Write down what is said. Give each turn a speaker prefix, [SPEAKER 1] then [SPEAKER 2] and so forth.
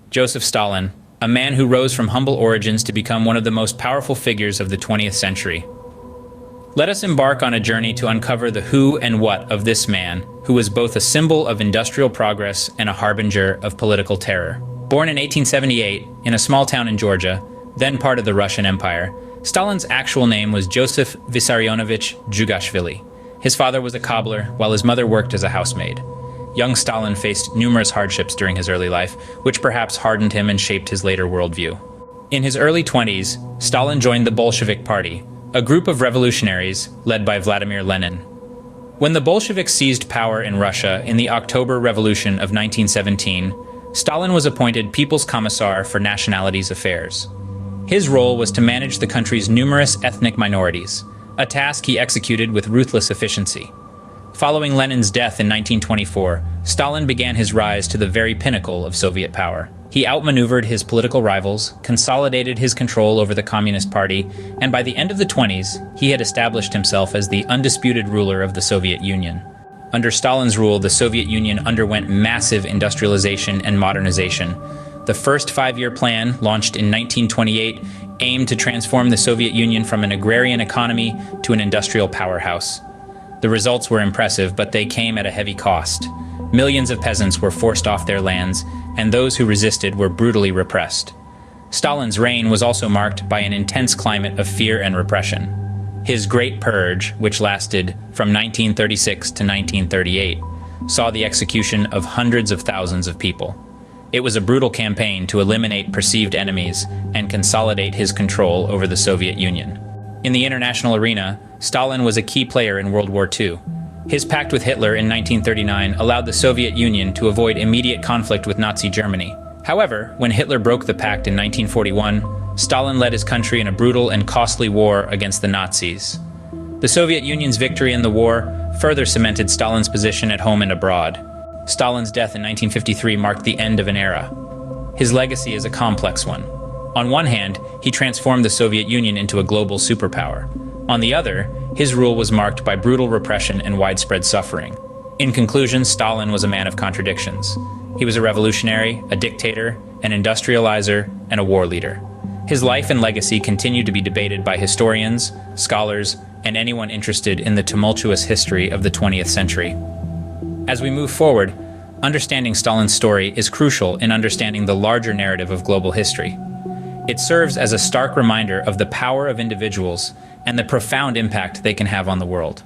[SPEAKER 1] Joseph Stalin, a man who rose from humble origins to become one of the most powerful figures of the 20th century. Let us embark on a journey to uncover the who and what of this man, who was both a symbol of industrial progress and a harbinger of political terror. Born in 1878 in a small town in Georgia, then part of the Russian Empire, Stalin's actual name was Joseph Vissarionovich Djugashvili. His father was a cobbler, while his mother worked as a housemaid. Young Stalin faced numerous hardships during his early life, which perhaps hardened him and shaped his later worldview. In his early 20s, Stalin joined the Bolshevik Party, a group of revolutionaries led by Vladimir Lenin. When the Bolsheviks seized power in Russia in the October Revolution of 1917, Stalin was appointed People's Commissar for Nationalities Affairs. His role was to manage the country's numerous ethnic minorities, a task he executed with ruthless efficiency. Following Lenin's death in 1924, Stalin began his rise to the very pinnacle of Soviet power. He outmaneuvered his political rivals, consolidated his control over the Communist Party, and by the end of the 20s, he had established himself as the undisputed ruler of the Soviet Union. Under Stalin's rule, the Soviet Union underwent massive industrialization and modernization. The first five-year plan, launched in 1928, aimed to transform the Soviet Union from an agrarian economy to an industrial powerhouse. The results were impressive, but they came at a heavy cost. Millions of peasants were forced off their lands, and those who resisted were brutally repressed. Stalin's reign was also marked by an intense climate of fear and repression. His Great Purge, which lasted from 1936 to 1938, saw the execution of hundreds of thousands of people. It was a brutal campaign to eliminate perceived enemies and consolidate his control over the Soviet Union. In the international arena, Stalin was a key player in World War II. His pact with Hitler in 1939 allowed the Soviet Union to avoid immediate conflict with Nazi Germany. However, when Hitler broke the pact in 1941, Stalin led his country in a brutal and costly war against the Nazis. The Soviet Union's victory in the war further cemented Stalin's position at home and abroad. Stalin's death in 1953 marked the end of an era. His legacy is a complex one. On one hand, he transformed the Soviet Union into a global superpower. On the other, his rule was marked by brutal repression and widespread suffering. In conclusion, Stalin was a man of contradictions. He was a revolutionary, a dictator, an industrializer, and a war leader. His life and legacy continue to be debated by historians, scholars, and anyone interested in the tumultuous history of the 20th century. As we move forward, understanding Stalin's story is crucial in understanding the larger narrative of global history. It serves as a stark reminder of the power of individuals and the profound impact they can have on the world.